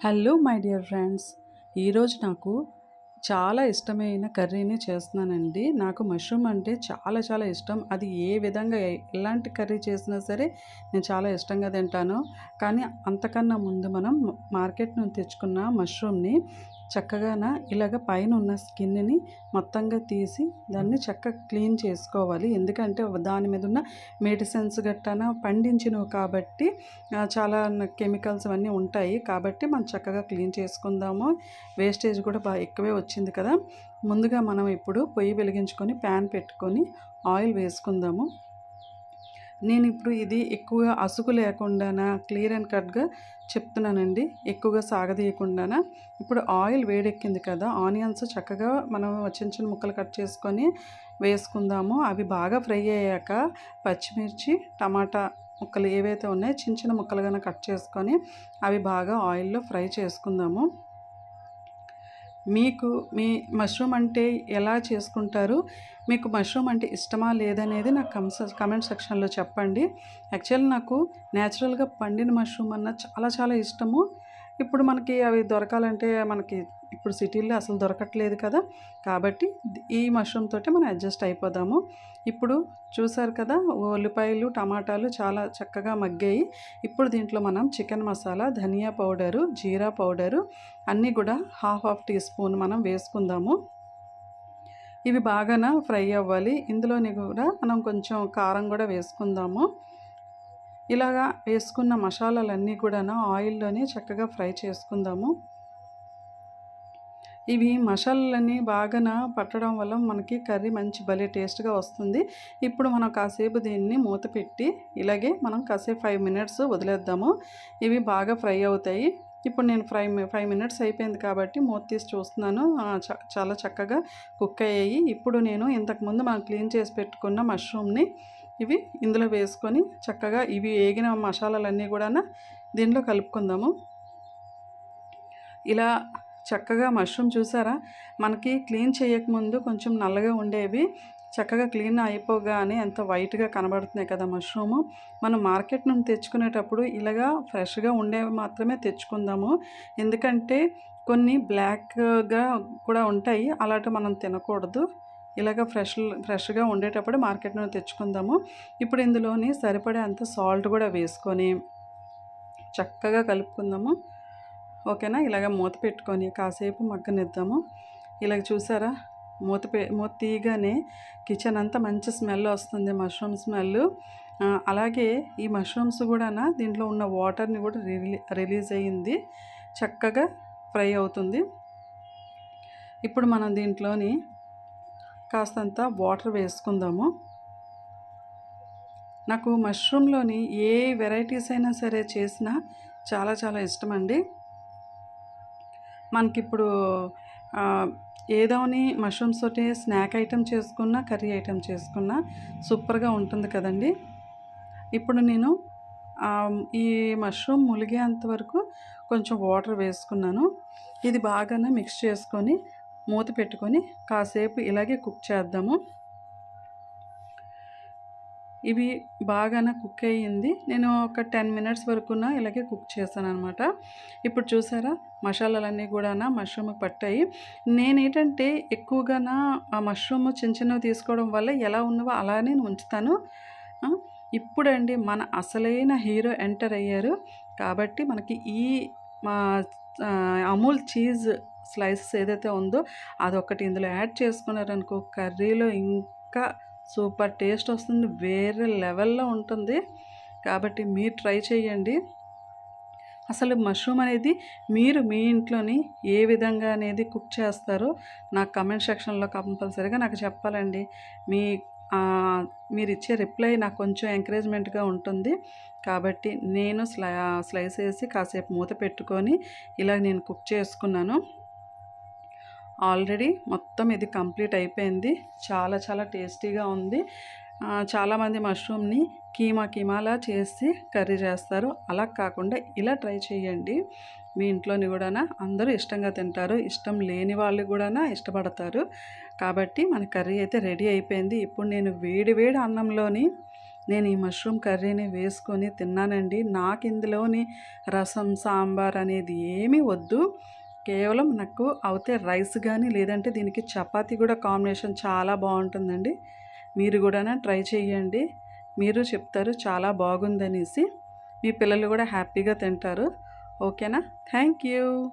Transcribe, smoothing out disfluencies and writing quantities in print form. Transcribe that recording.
Hello my dear friends. ఈరోజు నాకు చాలా ఇష్టమైన కర్రీని చేస్తున్నానండి. నాకు మష్రూమ్ అంటే చాలా చాలా ఇష్టం. అది ఏ విధంగా ఎలాంటి కర్రీ చేసినా సరే నేను చాలా ఇష్టంగా తింటాను. కానీ అంతకన్నా ముందు మనం మార్కెట్ నుంచి తెచ్చుకున్న మష్రూమ్‌ని చక్కగాన ఇలాగ పైన ఉన్న స్కిన్‌ని మొత్తంగా తీసి దాన్ని చక్కగా క్లీన్ చేసుకోవాలి. ఎందుకంటే దాని మీద ఉన్న మెడిసిన్స్ గట్టాన పండించినవి కాబట్టి చాలా కెమికల్స్ అవన్నీ ఉంటాయి. కాబట్టి మనం చక్కగా క్లీన్ చేసుకుందాము. వేస్టేజ్ కూడా ఎక్కువే వచ్చింది కదా! ముందుగా మనం ఇప్పుడు పొయ్యి వెలిగించుకొని ప్యాన్ పెట్టుకొని ఆయిల్ వేసుకుందాము. నేనిప్పుడు ఇది ఎక్కువగా అసుకు లేకుండాన క్లియర్ అండ్ కట్‌గా చెప్తున్నానండి. ఎక్కువగా సాగదీయకుండాన. ఇప్పుడు ఆయిల్ వేడెక్కింది కదా! ఆనియన్స్ చక్కగా మనం చిన్న చిన్న ముక్కలు కట్ చేసుకొని వేసుకుందాము. అవి బాగా ఫ్రై అయ్యాక పచ్చిమిర్చి, టమాటా ముక్కలు ఏవైతే ఉన్నాయో చిన్న చిన్న ముక్కలుగాన కట్ చేసుకొని అవి బాగా ఆయిల్‌లో ఫ్రై చేసుకుందాము. మీకు మీ మష్రూమ్ అంటే ఎలా చేసుకుంటారు? మీకు మష్రూమ్ అంటే ఇష్టమా లేదనేది నాకు కమెంట్ సెక్షన్‌లో చెప్పండి. యాక్చువల్లీ నాకు నేచురల్‌గా పండిన మష్రూమ్ అన్న చాలా చాలా ఇష్టము. ఇప్పుడు మనకి అవి దొరకాలంటే మనకి ఇప్పుడు సిటీల్లో అసలు దొరకట్లేదు కదా! కాబట్టి ఈ మష్రూమ్ తోటే మనం అడ్జస్ట్ అయిపోదాము. ఇప్పుడు చూసారు కదా! ఉల్లిపాయలు, టమాటాలు చాలా చక్కగా మగ్గాయి. ఇప్పుడు దీంట్లో మనం చికెన్ మసాలా, ధనియా పౌడరు, జీరా పౌడరు అన్నీ కూడా హాఫ్ టీ స్పూన్ మనం వేసుకుందాము. ఇవి బాగాన ఫ్రై అవ్వాలి. ఇందులోని కూడా మనం కొంచెం కారం కూడా వేసుకుందాము. ఇలాగా వేసుకున్న మసాలాలన్నీ కూడాను ఆయిల్‌లోనే చక్కగా ఫ్రై చేసుకుందాము. ఇవి మసాలాలన్నీ బాగాన పట్టడం వల్ల మనకి కర్రీ మంచి భలే టేస్ట్‌గా వస్తుంది. ఇప్పుడు మనం కాసేపు దీన్ని మూత పెట్టి ఇలాగే మనం కాసేపు 5 మినిట్స్ వదిలేద్దాము. ఇవి బాగా ఫ్రై అవుతాయి. ఇప్పుడు నేను 5 మినిట్స్ అయిపోయింది కాబట్టి మూత తీసి చూస్తున్నాను. చాలా చక్కగా కుక్ అయ్యాయి. ఇప్పుడు నేను ఇంతకుముందు మనం క్లీన్ చేసి పెట్టుకున్న మష్రూమ్‌ని ఇవి ఇందులో వేసుకొని చక్కగా ఇవి ఏగిన మసాలాలన్నీ కూడాను దీనిలో కలుపుకుందాము. ఇలా చక్కగా మష్రూమ్ చూసారా? మనకి క్లీన్ చేయకముందు కొంచెం నల్లగా ఉండేవి. చక్కగా క్లీన్ అయిపోగానే ఎంత వైట్‌గా కనబడుతున్నాయి కదా మష్రూము. మనం మార్కెట్ నుండి తెచ్చుకునేటప్పుడు ఇలాగా ఫ్రెష్‌గా ఉండేవి మాత్రమే తెచ్చుకుందాము. ఎందుకంటే కొన్ని బ్లాక్‌గా కూడా ఉంటాయి. అలాంటివి మనం తినకూడదు. ఇలాగ ఫ్రెష్‌గా ఉండేటప్పుడు మార్కెట్ నుండి తెచ్చుకుందాము. ఇప్పుడు ఇందులోని సరిపడే అంత సాల్ట్ కూడా వేసుకొని చక్కగా కలుపుకుందాము. ఓకేనా? ఇలాగ మూత పెట్టుకొని కాసేపు మగ్గనిద్దాము. ఇలాగ చూసారా? మూత తీయగానే కిచెన్ అంతా మంచి స్మెల్ వస్తుంది. Mushroom smell. అలాగే ఈ మష్రూమ్స్ కూడాన దీంట్లో ఉన్న వాటర్‌ని కూడా రిలీజ్ అయ్యింది. చక్కగా ఫ్రై అవుతుంది. ఇప్పుడు మనం దీంట్లోని కాస్తంత వాటర్ వేసుకుందాము. నాకు మష్రూమ్‌లోని ఏ వెరైటీస్ అయినా సరే చేసినా చాలా చాలా ఇష్టమండి. మనకిప్పుడు ఏదోని మష్రూమ్స్ తోటి స్నాక్ ఐటెమ్ చేసుకున్నా, కర్రీ ఐటెమ్ చేసుకున్నా సూపర్‌గా ఉంటుంది కదండీ! ఇప్పుడు నేను ఈ మష్రూమ్ ములిగేంత వరకు కొంచెం వాటర్ వేసుకున్నాను. ఇది బాగానే మిక్స్ చేసుకొని మూత పెట్టుకొని కాసేపు ఇలాగే కుక్ చేద్దాము. ఇవి బాగాన కుక్ అయ్యింది. నేను ఒక 10 మినిట్స్ వరకున ఇలాగే కుక్ చేశాననమాట. ఇప్పుడు చూసారా? మసాలాలన్నీ కూడాన మష్రూమ్‌కి పట్టాయి. నేనేంటంటే ఎక్కువగాన ఆ మష్రూమ్ చిన్న చిన్నవి తీసుకోవడం వల్ల ఎలా ఉన్నవో అలానే ఉంచుతాను. ఆ! ఇప్పుడండి మన అసలైన హీరో ఎంటర్ అయ్యారు. కాబట్టి మనకి ఈ మా అమూల్ చీజ్ స్లైసెస్ ఏదైతే ఉందో అదొకటి ఇందులో యాడ్ చేసుకున్నారనుకో కర్రీలో ఇంకా సూపర్ టేస్ట్ వస్తుంది. వేరే లెవెల్‌లో ఉంటుంది. కాబట్టి మీరు ట్రై చేయండి. అసలు మష్రూమ్ అనేది మీరు మీ ఇంట్లోని ఏ విధంగా అనేది కుక్ చేస్తారో నాకు కమెంట్ సెక్షన్‌లో కంపల్సరీగా నాకు చెప్పాలండి. మీ మీరిచ్చే రిప్లై నాకు కొంచెం ఎంకరేజ్‌మెంట్‌గా ఉంటుంది. కాబట్టి నేను స్లైస్ వేసి కాసేపు మూత పెట్టుకొని ఇలా నేను కుక్ చేసుకున్నాను. ఆల్రెడీ మొత్తం ఇది కంప్లీట్ అయిపోయింది. చాలా చాలా టేస్టీగా ఉంది. చాలామంది మష్రూమ్‌ని కీమాలా చేసి కర్రీ చేస్తారు. అలా కాకుండా ఇలా ట్రై చేయండి. మీ ఇంట్లోని కూడానా అందరూ ఇష్టంగా తింటారు. ఇష్టం లేని వాళ్ళు కూడానా ఇష్టపడతారు. కాబట్టి మన కర్రీ అయితే రెడీ అయిపోయింది. ఇప్పుడు నేను వేడి వేడి అన్నంలోని నేను ఈ మష్రూమ్ కర్రీని వేసుకొని తిన్నానండి. నాకు ఇందులోని రసం, సాంబార్ అనేది ఏమీ వద్దు. కేవలం నాకు అవుతే రైస్ గానీ, లేదంటే దీనికి చపాతీ కూడా కాంబినేషన్ చాలా బావుంటుందండి. మీరు గూడాను ట్రై చేయండి. మీరు చెప్తారు చాలా బాగుందనేసి. మీ పిల్లలు గూడా హ్యాపీగా తింటారు. ఓకేనా? Thank you.